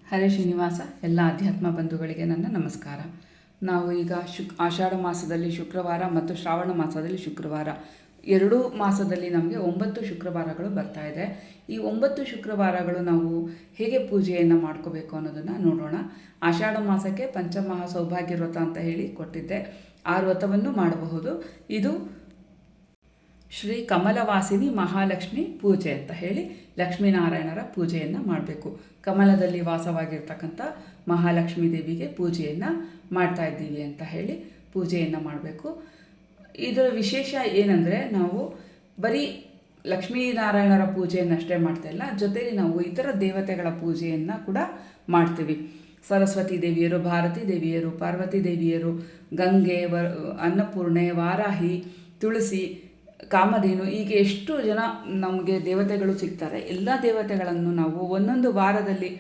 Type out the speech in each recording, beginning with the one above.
ಹರೇ ಶ್ರೀನಿವಾಸ. ಎಲ್ಲ ಅಧ್ಯಾತ್ಮ ಬಂಧುಗಳಿಗೆ ನನ್ನ ನಮಸ್ಕಾರ. ನಾವು ಈಗ ಆಷಾಢ ಮಾಸದಲ್ಲಿ ಶುಕ್ರವಾರ ಮತ್ತು ಶ್ರಾವಣ ಮಾಸದಲ್ಲಿ ಶುಕ್ರವಾರ ಎರಡೂ ಮಾಸದಲ್ಲಿ ನಮಗೆ 9 ಶುಕ್ರವಾರಗಳು ಬರ್ತಾ ಇದೆ. ಈ 9 ಶುಕ್ರವಾರಗಳು ನಾವು ಹೇಗೆ ಪೂಜೆಯನ್ನು ಮಾಡ್ಕೋಬೇಕು ಅನ್ನೋದನ್ನು ನೋಡೋಣ. ಆಷಾಢ ಮಾಸಕ್ಕೆ ಪಂಚಮಹಾ ಸೌಭಾಗ್ಯ ವ್ರತ ಅಂತ ಹೇಳಿ ಕೊಟ್ಟಿದ್ದೆ. ಆ ವ್ರತವನ್ನು ಮಾಡಬಹುದು. ಇದು ಶ್ರೀ ಕಮಲವಾಸಿನಿ ಮಹಾಲಕ್ಷ್ಮಿ ಪೂಜೆ ಅಂತ ಹೇಳಿ ಲಕ್ಷ್ಮೀನಾರಾಯಣರ ಪೂಜೆಯನ್ನು ಮಾಡಬೇಕು. ಕಮಲದಲ್ಲಿ ವಾಸವಾಗಿರ್ತಕ್ಕಂಥ ಮಹಾಲಕ್ಷ್ಮೀ ದೇವಿಗೆ ಪೂಜೆಯನ್ನು ಮಾಡ್ತಾ ಇದ್ದೀವಿ ಅಂತ ಹೇಳಿ ಪೂಜೆಯನ್ನು ಮಾಡಬೇಕು. ಇದರ ವಿಶೇಷ ಏನಂದರೆ, ನಾವು ಬರೀ ಲಕ್ಷ್ಮೀನಾರಾಯಣರ ಪೂಜೆಯನ್ನಷ್ಟೇ ಮಾಡ್ತಾ ಇಲ್ಲ, ಜೊತೆಗೆ ನಾವು ಇತರ ದೇವತೆಗಳ ಪೂಜೆಯನ್ನು ಕೂಡ ಮಾಡ್ತೀವಿ. ಸರಸ್ವತಿ ದೇವಿಯರು, ಭಾರತೀ ದೇವಿಯರು, ಪಾರ್ವತಿ ದೇವಿಯರು, ಗಂಗೆ, ಅನ್ನಪೂರ್ಣೆ, ವಾರಾಹಿ, ತುಳಸಿ, ಕಾಮಧೇನು, ಹೀಗೆ ಎಷ್ಟು ಜನ ನಮಗೆ ದೇವತೆಗಳು ಸಿಗ್ತಾರೆ. ಎಲ್ಲ ದೇವತೆಗಳನ್ನು ನಾವು ಒಂದೊಂದು ವಾರದಲ್ಲಿ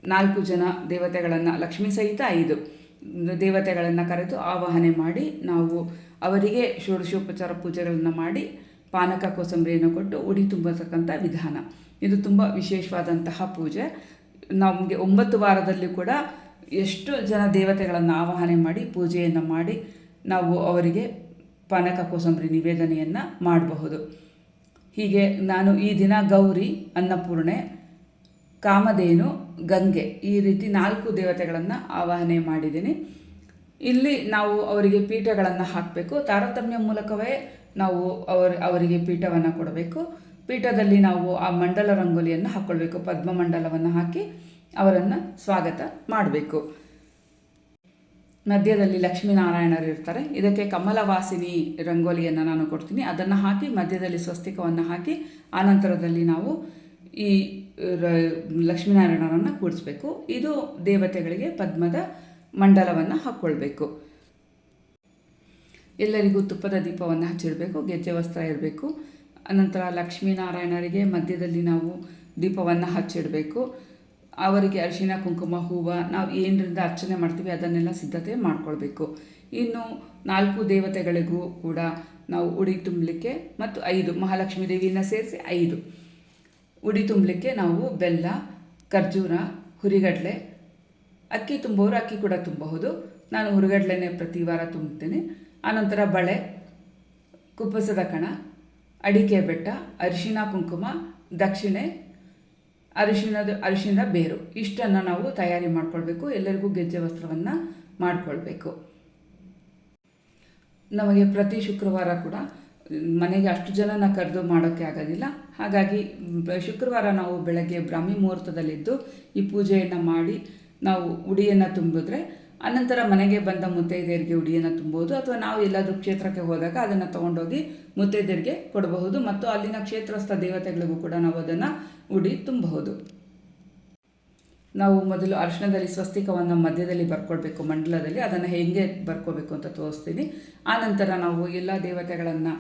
4 ಜನ ದೇವತೆಗಳನ್ನು, ಲಕ್ಷ್ಮೀ ಸಹಿತ 5 ದೇವತೆಗಳನ್ನು ಕರೆದು ಆವಾಹನೆ ಮಾಡಿ ನಾವು ಅವರಿಗೆ ಷೋಡಶೋಪಚಾರ ಪೂಜೆಗಳನ್ನು ಮಾಡಿ ಪಾನಕ ಕೋಸಂಬರಿಯನ್ನು ಕೊಟ್ಟು ಉಡಿ ತುಂಬತಕ್ಕಂಥ ವಿಧಾನ. ಇದು ತುಂಬ ವಿಶೇಷವಾದಂತಹ ಪೂಜೆ. ನಮಗೆ 9 ವಾರದಲ್ಲಿ ಕೂಡ ಎಷ್ಟು ಜನ ದೇವತೆಗಳನ್ನು ಆವಾಹನೆ ಮಾಡಿ ಪೂಜೆಯನ್ನು ಮಾಡಿ ನಾವು ಅವರಿಗೆ ಪಾನಕ ಕೋಸಂಬರಿ ನಿವೇದನೆಯನ್ನು ಮಾಡಬಹುದು. ಹೀಗೆ ನಾನು ಈ ದಿನ ಗೌರಿ, ಅನ್ನಪೂರ್ಣೆ, ಕಾಮಧೇನು, ಗಂಗೆ, ಈ ರೀತಿ 4 ದೇವತೆಗಳನ್ನು ಆವಾಹನೆ ಮಾಡಿದ್ದೀನಿ. ಇಲ್ಲಿ ನಾವು ಅವರಿಗೆ ಪೀಠಗಳನ್ನು ಹಾಕಬೇಕು. ತಾರತಮ್ಯ ಮೂಲಕವೇ ನಾವು ಅವರಿಗೆ ಪೀಠವನ್ನು ಕೊಡಬೇಕು. ಪೀಠದಲ್ಲಿ ನಾವು ಆ ಮಂಡಲ ರಂಗೋಲಿಯನ್ನು ಹಾಕ್ಕೊಳ್ಬೇಕು. ಪದ್ಮಮಂಡಲವನ್ನು ಹಾಕಿ ಅವರನ್ನು ಸ್ವಾಗತ ಮಾಡಬೇಕು. ಮಧ್ಯದಲ್ಲಿ ಲಕ್ಷ್ಮೀನಾರಾಯಣರು ಇರ್ತಾರೆ. ಇದಕ್ಕೆ ಕಮಲವಾಸಿನಿ ರಂಗೋಲಿಯನ್ನು ನಾನು ಕೊಡ್ತೀನಿ. ಅದನ್ನು ಹಾಕಿ ಮಧ್ಯದಲ್ಲಿ ಸ್ವಸ್ತಿಕವನ್ನು ಹಾಕಿ ಆನಂತರದಲ್ಲಿ ನಾವು ಈ ಲಕ್ಷ್ಮೀನಾರಾಯಣರನ್ನು ಕೂಡಿಸ್ಬೇಕು. ಇದು ದೇವತೆಗಳಿಗೆ ಪದ್ಮದ ಮಂಡಲವನ್ನು ಹಾಕ್ಕೊಳ್ಬೇಕು. ಎಲ್ಲರಿಗೂ ತುಪ್ಪದ ದೀಪವನ್ನು ಹಚ್ಚಿಡಬೇಕು. ಗೆಜ್ಜೆ ವಸ್ತ್ರ ಇರಬೇಕು. ಅನಂತರ ಲಕ್ಷ್ಮೀನಾರಾಯಣರಿಗೆ ಮಧ್ಯದಲ್ಲಿ ನಾವು ದೀಪವನ್ನು ಹಚ್ಚಿಡಬೇಕು. ಅವರಿಗೆ ಅರಿಶಿನ, ಕುಂಕುಮ, ಹೂವು, ನಾವು ಏನರಿಂದ ಅರ್ಚನೆ ಮಾಡ್ತೀವಿ ಅದನ್ನೆಲ್ಲ ಸಿದ್ಧತೆ ಮಾಡ್ಕೊಳ್ಬೇಕು. ಇನ್ನು 4 ದೇವತೆಗಳಿಗೂ ಕೂಡ ನಾವು ಉಡಿ ತುಂಬಲಿಕ್ಕೆ ಮತ್ತು 5 ಮಹಾಲಕ್ಷ್ಮೀ ದೇವಿಯನ್ನು ಸೇರಿಸಿ 5 ಉಡಿ ತುಂಬಲಿಕ್ಕೆ ನಾವು ಬೆಲ್ಲ, ಖರ್ಜೂರ, ಹುರಿಗಡಲೆ, ಅಕ್ಕಿ ತುಂಬುವವರು ಅಕ್ಕಿ ಕೂಡ ತುಂಬಬಹುದು. ನಾನು ಹುರಿಗಡಲೆನೇ ಪ್ರತಿ ವಾರ ತುಂಬುತ್ತೇನೆ. ಆನಂತರ ಬಳೆ, ಕುಪ್ಪಸದ ಕಣ, ಅಡಿಕೆ ಬೆಟ್ಟ, ಅರಿಶಿನ, ಕುಂಕುಮ, ದಕ್ಷಿಣೆ, ಅರಿಶಿಣದ ಬೇರು, ಇಷ್ಟನ್ನು ನಾವು ತಯಾರಿ ಮಾಡ್ಕೊಳ್ಬೇಕು. ಎಲ್ಲರಿಗೂ ಗೆಜ್ಜೆ ವಸ್ತ್ರವನ್ನು ಮಾಡಿಕೊಳ್ಬೇಕು. ನಮಗೆ ಪ್ರತಿ ಶುಕ್ರವಾರ ಕೂಡ ಮನೆಗೆ ಅಷ್ಟು ಜನನ ಕರೆದು ಮಾಡೋಕ್ಕೆ ಆಗೋದಿಲ್ಲ. ಹಾಗಾಗಿ ಶುಕ್ರವಾರ ನಾವು ಬೆಳಗ್ಗೆ ಬ್ರಾಹ್ಮಿ ಮುಹೂರ್ತದಲ್ಲಿದ್ದು ಈ ಪೂಜೆಯನ್ನು ಮಾಡಿ ನಾವು ಉಡಿಯನ್ನು ತುಂಬಿದ್ರೆ ಅನಂತರ ಮನೆಗೆ ಬಂದ ಮುತ್ತೈದೆಯರಿಗೆ ಉಡಿಯನ್ನು ತುಂಬೋದು. ಅಥವಾ ನಾವು ಎಲ್ಲಾದರೂ ಕ್ಷೇತ್ರಕ್ಕೆ ಹೋದಾಗ ಅದನ್ನು ತೊಗೊಂಡೋಗಿ ಮುತ್ತೈದೆಯರಿಗೆ ಕೊಡಬಹುದು ಮತ್ತು ಅಲ್ಲಿನ ಕ್ಷೇತ್ರಸ್ಥ ದೇವತೆಗಳಿಗೂ ಕೂಡ ನಾವು ಅದನ್ನು ಉಡಿ ತುಂಬಬಹುದು. ನಾವು ಮೊದಲು ಅರಿಶಿಣದಲ್ಲಿ ಸ್ವಸ್ತಿಕವನ್ನು ಮಧ್ಯದಲ್ಲಿ ಬರ್ಕೊಳ್ಬೇಕು, ಮಂಡಲದಲ್ಲಿ. ಅದನ್ನು ಹೇಗೆ ಬರ್ಕೋಬೇಕು ಅಂತ ತೋರಿಸ್ತೀನಿ. ಆನಂತರ ನಾವು ಎಲ್ಲ ದೇವತೆಗಳನ್ನು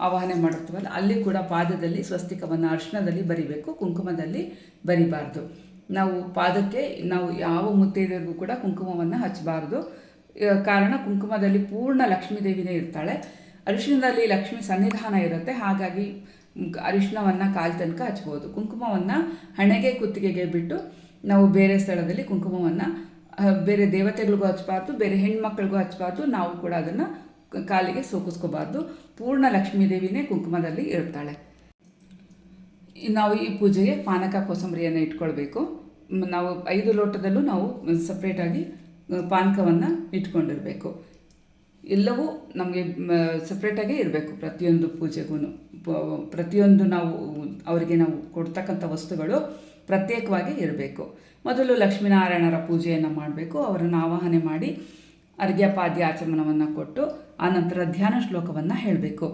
ಆವಾಹನೆ ಮಾಡಿರ್ತೀವಲ್ಲ ಅಲ್ಲಿ ಕೂಡ ಪಾದದಲ್ಲಿ ಸ್ವಸ್ತಿಕವನ್ನು ಅರಿಶಿಣದಲ್ಲಿ ಬರಿಬೇಕು, ಕುಂಕುಮದಲ್ಲಿ ಬರಿಬಾರ್ದು. ನಾವು ಪಾದಕ್ಕೆ ನಾವು ಯಾವ ಮುತ್ತೈದೆಯರಿಗೂ ಕೂಡ ಕುಂಕುಮವನ್ನು ಹಚ್ಚಬಾರ್ದು. ಕಾರಣ ಕುಂಕುಮದಲ್ಲಿ ಪೂರ್ಣ ಲಕ್ಷ್ಮೀ ದೇವಿನೇ ಇರ್ತಾಳೆ. ಅರಿಶಿಣದಲ್ಲಿ ಲಕ್ಷ್ಮಿ ಸನ್ನಿಧಾನ ಇರುತ್ತೆ. ಹಾಗಾಗಿ ಅರಿಶಿಣವನ್ನು ಕಾಲು ತನಕ ಹಚ್ಬೋದು. ಕುಂಕುಮವನ್ನು ಹಣೆಗೆ, ಕುತ್ತಿಗೆಗೆ ಬಿಟ್ಟು ನಾವು ಬೇರೆ ಸ್ಥಳದಲ್ಲಿ ಕುಂಕುಮವನ್ನು ಬೇರೆ ದೇವತೆಗಳಿಗೂ ಹಚ್ಚಬಾರ್ದು, ಬೇರೆ ಹೆಣ್ಮಕ್ಳಿಗೂ ಹಚ್ಚಬಾರ್ದು. ನಾವು ಕೂಡ ಅದನ್ನು ಕಾಲಿಗೆ ಸೋಕಿಸ್ಕೋಬಾರ್ದು. ಪೂರ್ಣ ಲಕ್ಷ್ಮೀ ದೇವಿನೇ ಕುಂಕುಮದಲ್ಲಿ ಇರ್ತಾಳೆ. ನಾವು ಈ ಪೂಜೆಗೆ ಪಾನಕ ಕೋಸಂಬರಿಯನ್ನು ಇಟ್ಕೊಳ್ಬೇಕು. ನಾವು 5 ಲೋಟದಲ್ಲೂ ನಾವು ಸಪ್ರೇಟಾಗಿ ಪಾನಕವನ್ನು ಇಟ್ಕೊಂಡಿರಬೇಕು. ಎಲ್ಲವೂ ನಮಗೆ ಸಪ್ರೇಟಾಗೇ ಇರಬೇಕು. ಪ್ರತಿಯೊಂದು ಪೂಜೆಗೂ ಪ್ರತಿಯೊಂದು ಅವರಿಗೆ ನಾವು ಕೊಡ್ತಕ್ಕಂಥ ವಸ್ತುಗಳು ಪ್ರತ್ಯೇಕವಾಗಿ ಇರಬೇಕು. ಮೊದಲು ಲಕ್ಷ್ಮೀನಾರಾಯಣರ ಪೂಜೆಯನ್ನು ಮಾಡಬೇಕು. ಅವರನ್ನು ಆವಾಹನೆ ಮಾಡಿ ಅರ್ಘ್ಯಪಾದ್ಯ ಆಚಮನವನ್ನು ಕೊಟ್ಟು ಆನಂತರ ಧ್ಯಾನ ಶ್ಲೋಕವನ್ನು ಹೇಳಬೇಕು.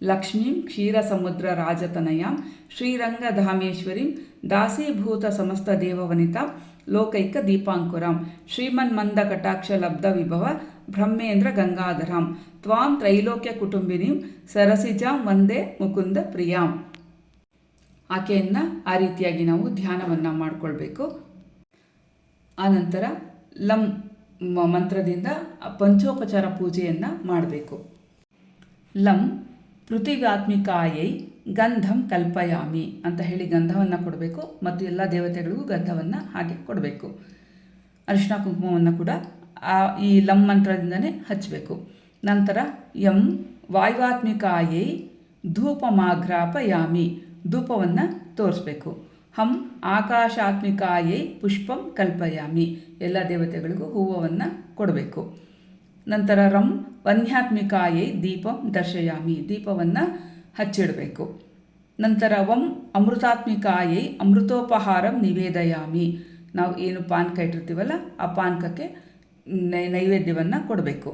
ಲಕ್ಷ್ಮೀಂ ಕ್ಷೀರ ಸಮುದ್ರ ರಾಜತನಯಾಂ ಶ್ರೀರಂಗಧಾಮೇಶ್ವರಿಂ ದಾಸೀಭೂತ ಸಮಸ್ತ ದೇವವನಿತಾಂ ಲೋಕೈಕ ದೀಪಾಂಕುರಾಂ ಶ್ರೀಮನ್ಮಂದ ಕಟಾಕ್ಷ ಲಬ್ಧ ವಿಭವ ಬ್ರಹ್ಮೇಂದ್ರ ಗಂಗಾಧರಾಂ ತ್ವಾಂ ತ್ರೈಲೋಕ್ಯ ಕುಟುಂಬಿನೀಂ ಸರಸಿಜಾಂ ವಂದೇ ಮುಕುಂದ ಪ್ರಿಯಾಂ. ಆಕೆಯನ್ನು ಆ ರೀತಿಯಾಗಿ ನಾವು ಧ್ಯಾನವನ್ನು ಮಾಡಿಕೊಳ್ಬೇಕು. ಆನಂತರ ಲಂ ಮಂತ್ರದಿಂದ ಪಂಚೋಪಚಾರ ಪೂಜೆಯನ್ನು ಮಾಡಬೇಕು. ಲಂ ಪೃಥಿವ್ಯಾತ್ಮಿಕಾಯೈ ಗಂಧಂ ಕಲ್ಪಯಾಮಿ ಅಂತ ಹೇಳಿ ಗಂಧವನ್ನು ಕೊಡಬೇಕು ಮತ್ತು ಎಲ್ಲ ದೇವತೆಗಳಿಗೂ ಗಂಧವನ್ನು ಹಾಗೆ ಕೊಡಬೇಕು. ಅರಿಶಿನ ಕುಂಕುಮವನ್ನು ಕೂಡ ಈ ಲಂ ಮಂತ್ರದಿಂದನೇ ಹಚ್ಚಬೇಕು. ನಂತರ ಯಂ ವಾಯುವಾತ್ಮಿಕಾಯೈ ಧೂಪಮಾಘ್ರಾಪಯಾಮಿ, ಧೂಪವನ್ನು ತೋರಿಸ್ಬೇಕು. ಹಂ ಆಕಾಶಾತ್ಮಿಕಾಯೈ ಪುಷ್ಪಂ ಕಲ್ಪಯಾಮಿ, ಎಲ್ಲ ದೇವತೆಗಳಿಗೂ ಹೂವನ್ನು ಕೊಡಬೇಕು. ನಂತರ ರಂ ವನ್ಯಾತ್ಮಿಕಾಯೈ ದೀಪಂ ದರ್ಶಯಾಮಿ, ದೀಪವನ್ನು ಹಚ್ಚಿಡಬೇಕು. ನಂತರ ವಂ ಅಮೃತಾತ್ಮಿಕಾಯೈ ಅಮೃತೋಪಹಾರಂ ನಿವೇದಯಾಮಿ, ನಾವು ಏನು ಪಾನಕ ಇಟ್ಟಿರ್ತೀವಲ್ಲ ಆ ಪಾನಕಕ್ಕೆ ನೈವೇದ್ಯವನ್ನು ಕೊಡಬೇಕು.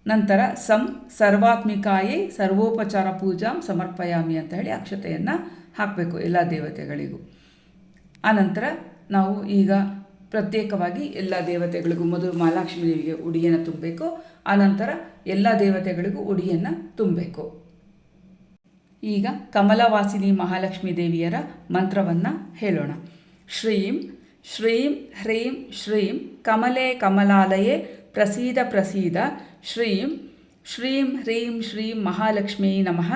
ನಂತರ ಸಂ ಸರ್ವಾತ್ಮಿಕಾಯೈ ಸರ್ವೋಪಚಾರ ಪೂಜಾಂ ಸಮರ್ಪಯಾಮಿ ಅಂತ ಹೇಳಿ ಅಕ್ಷತೆಯನ್ನು ಹಾಕಬೇಕು ಎಲ್ಲ ದೇವತೆಗಳಿಗೂ. ಆನಂತರ ನಾವು ಈಗ ಪ್ರತ್ಯೇಕವಾಗಿ ಎಲ್ಲ ದೇವತೆಗಳಿಗೂ ಮೊದಲು ಮಹಾಲಕ್ಷ್ಮೀ ದೇವಿಗೆ ಉಡಿಯನ್ನು ತುಂಬಬೇಕು. ಆನಂತರ ಎಲ್ಲ ದೇವತೆಗಳಿಗೂ ಉಡಿಯನ್ನು ತುಂಬಬೇಕು. ಈಗ ಕಮಲವಾಸಿನಿ ಮಹಾಲಕ್ಷ್ಮೀ ದೇವಿಯರ ಮಂತ್ರವನ್ನು ಹೇಳೋಣ. ಶ್ರೀಂ ಶ್ರೀಂ ಹ್ರೀಂ ಶ್ರೀಂ ಕಮಲೆ ಕಮಲಾಲಯೇ ಪ್ರಸೀದ ಪ್ರಸೀದ ಶ್ರೀಂ ಶ್ರೀಂ ಹ್ರೀಂ ಶ್ರೀಂ ಮಹಾಲಕ್ಷ್ಮೀ ನಮಃ.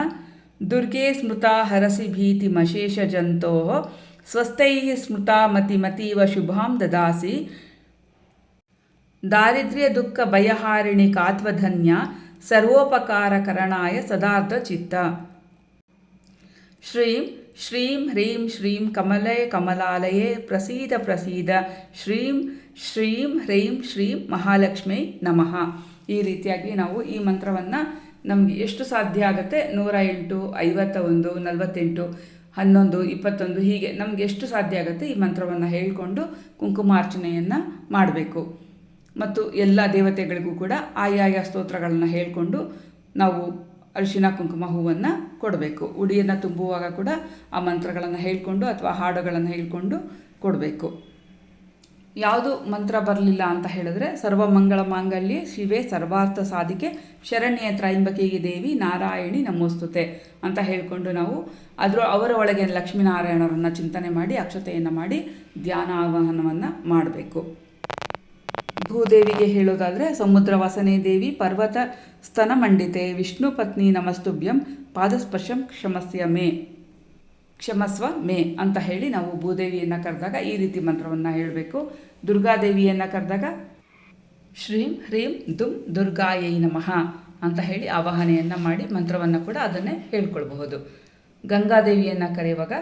ದುರ್ಗೆ ಸ್ಮೃತಾ ಹರಸಿ ಭೀತಿಮಶೇಷ ಜಂತೋ ಸ್ವಸ್ಥೈ ಸ್ಮೃತಾ ಮತಿಮತೀವ ಶುಭಾಂ ದದಾಸಿ. ದಾರಿದ್ರ್ಯ ದುಃಖ ಭಯಹಾರಿಣಿ ಕಾತ್ವಧನ್ಯ ಸರ್ವೋಪಕಾರಕರಣಾಯ ಸದಾರ್ಥ ಚಿತ್ತ. ಶ್ರೀಂ ಶ್ರೀಂ ಹ್ರೀಂ ಶ್ರೀಂ ಕಮಲೆ ಕಮಲಾಲಯೇ ಪ್ರಸೀದ ಪ್ರಸೀದ ಶ್ರೀಂ ಶ್ರೀಂ ಹ್ರೀಂ ಶ್ರೀಂ ಮಹಾಲಕ್ಷ್ಮೀ ನಮಃ. ಈ ರೀತಿಯಾಗಿ ನಾವು ಈ ಮಂತ್ರವನ್ನು ನಮಗೆ ಎಷ್ಟು ಸಾಧ್ಯ ಆಗುತ್ತೆ 108, 51, 48, 11, 21 ಹೀಗೆ ನಮಗೆ ಎಷ್ಟು ಸಾಧ್ಯ ಆಗುತ್ತೆ ಈ ಮಂತ್ರವನ್ನು ಹೇಳಿಕೊಂಡು ಕುಂಕುಮಾರ್ಚನೆಯನ್ನು ಮಾಡಬೇಕು. ಮತ್ತು ಎಲ್ಲ ದೇವತೆಗಳಿಗೂ ಕೂಡ ಆಯಾಯ ಸ್ತೋತ್ರಗಳನ್ನು ಹೇಳಿಕೊಂಡು ನಾವು ಅರಿಶಿನ ಕುಂಕುಮ ಹೂವನ್ನು ಕೊಡಬೇಕು. ಉಡಿಯನ್ನು ತುಂಬುವಾಗ ಕೂಡ ಆ ಮಂತ್ರಗಳನ್ನು ಹೇಳಿಕೊಂಡು ಅಥವಾ ಹಾಡುಗಳನ್ನು ಹೇಳಿಕೊಂಡು ಕೊಡಬೇಕು. ಯಾವುದು ಮಂತ್ರ ಬರಲಿಲ್ಲ ಅಂತ ಹೇಳಿದ್ರೆ ಸರ್ವಮಂಗಳ ಮಾಂಗಲ್ಯೆ ಶಿವೆ ಸರ್ವಾರ್ಥ ಸಾಧಿಕೆ ಶರಣ್ಯ ತ್ರೈಂಬಕೆಗೆ ದೇವಿ ನಾರಾಯಣಿ ನಮೋಸ್ತುತೆ ಅಂತ ಹೇಳಿಕೊಂಡು ನಾವು ಅವರ ಒಳಗೆ ಲಕ್ಷ್ಮೀನಾರಾಯಣರನ್ನು ಚಿಂತನೆ ಮಾಡಿ ಅಕ್ಷತೆಯನ್ನು ಮಾಡಿ ಧ್ಯಾನ ಆವಾಹನವನ್ನು ಮಾಡಬೇಕು. ಭೂದೇವಿಗೆ ಹೇಳೋದಾದರೆ ಸಮುದ್ರ ವಾಸನೆ ದೇವಿ ಪರ್ವತ ಸ್ತನ ಮಂಡಿತೆ ವಿಷ್ಣು ಪತ್ನಿ ನಮಸ್ತುಭ್ಯಂ ಪಾದಸ್ಪರ್ಶಂ ಕ್ಷಮಸ್ವ ಮೇ ಅಂತ ಹೇಳಿ ನಾವು ಭೂದೇವಿಯನ್ನು ಕರೆದಾಗ ಈ ರೀತಿ ಮಂತ್ರವನ್ನು ಹೇಳಬೇಕು. ದುರ್ಗಾದೇವಿಯನ್ನು ಕರೆದಾಗ ಶ್ರೀಂ ಹ್ರೀಂ ದುಂ ದುರ್ಗಾಯೈ ನಮಃ ಅಂತ ಹೇಳಿ ಆವಾಹನೆಯನ್ನು ಮಾಡಿ ಮಂತ್ರವನ್ನು ಕೂಡ ಅದನ್ನೇ ಹೇಳ್ಕೊಳ್ಬಹುದು. ಗಂಗಾದೇವಿಯನ್ನು ಕರೆಯುವಾಗ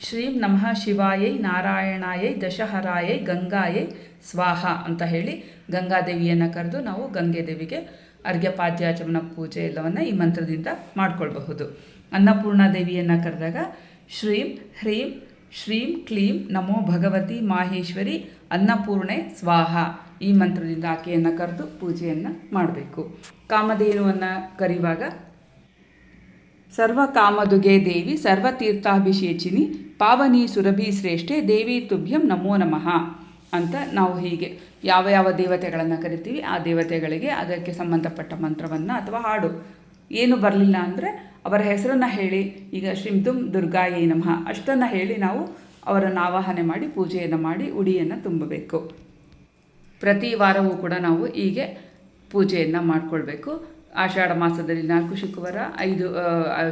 ಶ್ರೀಂ ನಮಃ ಶಿವಾಯೈ ನಾರಾಯಣಾಯೈ ದಶಹರಾಯೈ ಗಂಗಾಯೈ ಸ್ವಾಹ ಅಂತ ಹೇಳಿ ಗಂಗಾದೇವಿಯನ್ನು ಕರೆದು ನಾವು ಗಂಗೆ ದೇವಿಗೆ ಅರ್ಘ್ಯಪಾದ್ಯಾಚಮನ ಪೂಜೆ ಎಲ್ಲವನ್ನು ಈ ಮಂತ್ರದಿಂದ ಮಾಡಿಕೊಳ್ಬಹುದು. ಅನ್ನಪೂರ್ಣ ದೇವಿಯನ್ನು ಕರೆದಾಗ ಶ್ರೀಂ ಹ್ರೀಂ ಶ್ರೀಂ ಕ್ಲೀಂ ನಮೋ ಭಗವತಿ ಮಾಹೇಶ್ವರಿ ಅನ್ನಪೂರ್ಣೆ ಸ್ವಾಹ ಈ ಮಂತ್ರದಿಂದ ಆಕೆಯನ್ನು ಕರೆದು ಪೂಜೆಯನ್ನು ಮಾಡಬೇಕು. ಕಾಮಧೇನುವನ್ನು ಕರೆಯುವಾಗ ಸರ್ವ ಕಾಮದುಗೆ ದೇವಿ ಸರ್ವತೀರ್ಥಾಭಿಷೇಚಿನಿ ಪಾವನಿ ಸುರಭಿ ಶ್ರೇಷ್ಠೆ ದೇವಿ ತುಭ್ಯಂ ನಮೋ ನಮಃ ಅಂತ ನಾವು ಹೀಗೆ ಯಾವ ಯಾವ ದೇವತೆಗಳನ್ನು ಕರಿತೀವಿ ಆ ದೇವತೆಗಳಿಗೆ ಅದಕ್ಕೆ ಸಂಬಂಧಪಟ್ಟ ಮಂತ್ರವನ್ನು ಅಥವಾ ಹಾಡು ಏನು ಬರಲಿಲ್ಲ ಅಂದರೆ ಅವರ ಹೆಸರನ್ನು ಹೇಳಿ ಈಗ ಶ್ರೀಂ ದುರ್ಗಾಯೈ ನಮಃ ಅಷ್ಟನ್ನು ಹೇಳಿ ನಾವು ಅವರನ್ನು ಆವಾಹನೆ ಮಾಡಿ ಪೂಜೆಯನ್ನು ಮಾಡಿ ಉಡಿಯನ್ನು ತುಂಬಬೇಕು. ಪ್ರತಿ ವಾರವೂ ಕೂಡ ನಾವು ಹೀಗೆ ಪೂಜೆಯನ್ನು ಮಾಡಿಕೊಳ್ಬೇಕು. ಆಷಾಢ ಮಾಸದಲ್ಲಿ 4 ಶುಕ್ರವಾರ, 5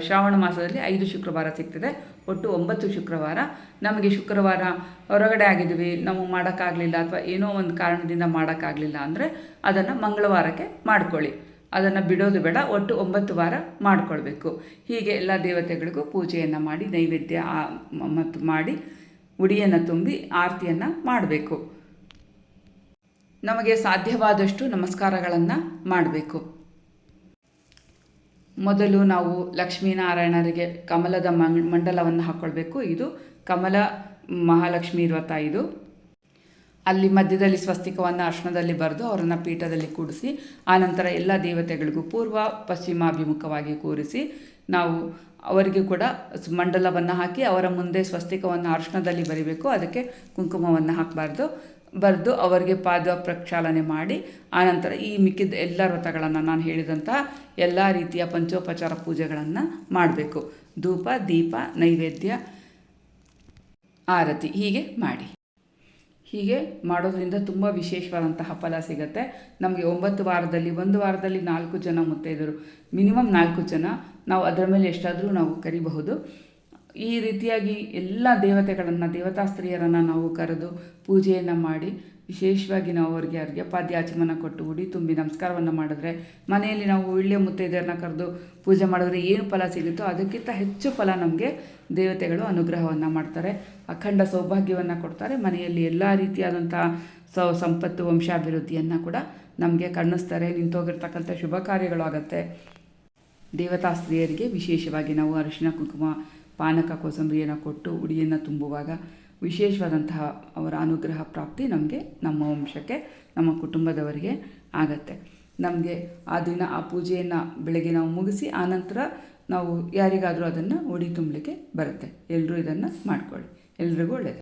ಶ್ರಾವಣ ಮಾಸದಲ್ಲಿ 5 ಶುಕ್ರವಾರ ಸಿಗ್ತದೆ. ಒಟ್ಟು 9 ಶುಕ್ರವಾರ. ನಮಗೆ ಶುಕ್ರವಾರ ಹೊರಗಡೆ ಆಗಿದ್ದೀವಿ, ನಾವು ಮಾಡೋಕ್ಕಾಗಲಿಲ್ಲ ಅಥವಾ ಏನೋ ಒಂದು ಕಾರಣದಿಂದ ಮಾಡೋಕ್ಕಾಗಲಿಲ್ಲ ಅಂದರೆ ಅದನ್ನು ಮಂಗಳವಾರಕ್ಕೆ ಮಾಡ್ಕೊಳ್ಳಿ, ಅದನ್ನು ಬಿಡೋದು ಬೇಡ. ಒಟ್ಟು 9 ವಾರ ಮಾಡಿಕೊಳ್ಬೇಕು. ಹೀಗೆ ಎಲ್ಲ ದೇವತೆಗಳಿಗೂ ಪೂಜೆಯನ್ನು ಮಾಡಿ ನೈವೇದ್ಯ ಮತ್ತು ಮಾಡಿ ಉಡಿಯನ್ನು ತುಂಬಿ ಆರತಿಯನ್ನು ಮಾಡಬೇಕು. ನಮಗೆ ಸಾಧ್ಯವಾದಷ್ಟು ನಮಸ್ಕಾರಗಳನ್ನು ಮಾಡಬೇಕು. ಮೊದಲು ನಾವು ಲಕ್ಷ್ಮೀನಾರಾಯಣರಿಗೆ ಕಮಲದ ಮಂಡಲವನ್ನು ಹಾಕ್ಕೊಳ್ಬೇಕು. ಇದು ಕಮಲ ಮಹಾಲಕ್ಷ್ಮೀ ವ್ರತ. ಇದು ಅಲ್ಲಿ ಮಧ್ಯದಲ್ಲಿ ಸ್ವಸ್ತಿಕವನ್ನು ಅರ್ಶನದಲ್ಲಿ ಬರೆದು ಅವರನ್ನು ಪೀಠದಲ್ಲಿ ಕೂಡಿಸಿ ಆನಂತರ ಎಲ್ಲ ದೇವತೆಗಳಿಗೂ ಪೂರ್ವ ಪಶ್ಚಿಮಾಭಿಮುಖವಾಗಿ ಕೂರಿಸಿ ನಾವು ಅವರಿಗೆ ಕೂಡ ಮಂಡಲವನ್ನು ಹಾಕಿ ಅವರ ಮುಂದೆ ಸ್ವಸ್ತಿಕವನ್ನು ಅರ್ಶನದಲ್ಲಿ ಬರಿಬೇಕು. ಅದಕ್ಕೆ ಕುಂಕುಮವನ್ನು ಹಾಕಬಾರ್ದು. ಬರೆದು ಅವರಿಗೆ ಪಾದ ಪ್ರಕ್ಷಾಲನೆ ಮಾಡಿ ಆನಂತರ ಈ ಮಿಕ್ಕಿದ ಎಲ್ಲ ವ್ರತಗಳನ್ನು ನಾನು ಹೇಳಿದಂತಹ ಎಲ್ಲ ರೀತಿಯ ಪಂಚೋಪಚಾರ ಪೂಜೆಗಳನ್ನು ಮಾಡಬೇಕು. ಧೂಪ, ದೀಪ, ನೈವೇದ್ಯ, ಆರತಿ ಹೀಗೆ ಮಾಡಿ. ಹೀಗೆ ಮಾಡೋದ್ರಿಂದ ತುಂಬ ವಿಶೇಷವಾದಂತಹ ಫಲ ಸಿಗುತ್ತೆ ನಮಗೆ. 9 ವಾರದಲ್ಲಿ 1 ವಾರದಲ್ಲಿ 4 ಜನ ಮುತ್ತೈದರು, ಮಿನಿಮಮ್ 4 ಜನ, ನಾವು ಅದರ ಮೇಲೆ ಎಷ್ಟಾದರೂ ನಾವು ಕರಿಬಹುದು. ಈ ರೀತಿಯಾಗಿ ಎಲ್ಲ ದೇವತೆಗಳನ್ನು ದೇವತಾ ಸ್ತ್ರೀಯರನ್ನು ನಾವು ಕರೆದು ಪೂಜೆಯನ್ನು ಮಾಡಿ ವಿಶೇಷವಾಗಿ ನಾವು ಅವ್ರಿಗೆ ಅರ್ಘ್ಯಪಾದ್ಯಾಚಮನ ಕೊಟ್ಟು ಉಡಿ ತುಂಬಿ ನಮಸ್ಕಾರವನ್ನು ಮಾಡಿದ್ರೆ, ಮನೆಯಲ್ಲಿ ನಾವು ಒಳ್ಳೆಯ ಮುತ್ತೈದೆಯರನ್ನ ಕರೆದು ಪೂಜೆ ಮಾಡಿದ್ರೆ ಏನು ಫಲ ಸಿಗುತ್ತೋ ಅದಕ್ಕಿಂತ ಹೆಚ್ಚು ಫಲ ನಮಗೆ ದೇವತೆಗಳು ಅನುಗ್ರಹವನ್ನು ಮಾಡ್ತಾರೆ, ಅಖಂಡ ಸೌಭಾಗ್ಯವನ್ನು ಕೊಡ್ತಾರೆ. ಮನೆಯಲ್ಲಿ ಎಲ್ಲ ರೀತಿಯಾದಂಥ ಸಂಪತ್ತು ವಂಶಾಭಿವೃದ್ಧಿಯನ್ನು ಕೂಡ ನಮಗೆ ಕರುಣಿಸ್ತಾರೆ. ನಿಂತೋಗಿರ್ತಕ್ಕಂಥ ಶುಭ ಕಾರ್ಯಗಳು ಆಗುತ್ತೆ. ದೇವತಾ ಸ್ತ್ರೀಯರಿಗೆ ವಿಶೇಷವಾಗಿ ನಾವು ಅರಿಶಿನ ಕುಂಕುಮ ಪಾನಕ ಕೋಸಂಬರಿಯನ್ನು ಕೊಟ್ಟು ಉಡಿಯನ್ನು ತುಂಬುವಾಗ ವಿಶೇಷವಾದಂತಹ ಅವರ ಅನುಗ್ರಹ ಪ್ರಾಪ್ತಿ ನಮಗೆ, ನಮ್ಮ ವಂಶಕ್ಕೆ, ನಮ್ಮ ಕುಟುಂಬದವರಿಗೆ ಆಗತ್ತೆ. ನಮಗೆ ಆ ದಿನ ಆ ಪೂಜೆಯನ್ನು ಬೆಳಗ್ಗೆ ನಾವು ಮುಗಿಸಿ ಆನಂತರ ನಾವು ಯಾರಿಗಾದರೂ ಅದನ್ನು ಉಡಿ ತುಂಬಲಿಕ್ಕೆ ಬರುತ್ತೆ. ಎಲ್ಲರೂ ಇದನ್ನು ಮಾಡ್ಕೊಳ್ಳಿ. ಎಲ್ರಿಗೂ ಒಳ್ಳೆಯದು.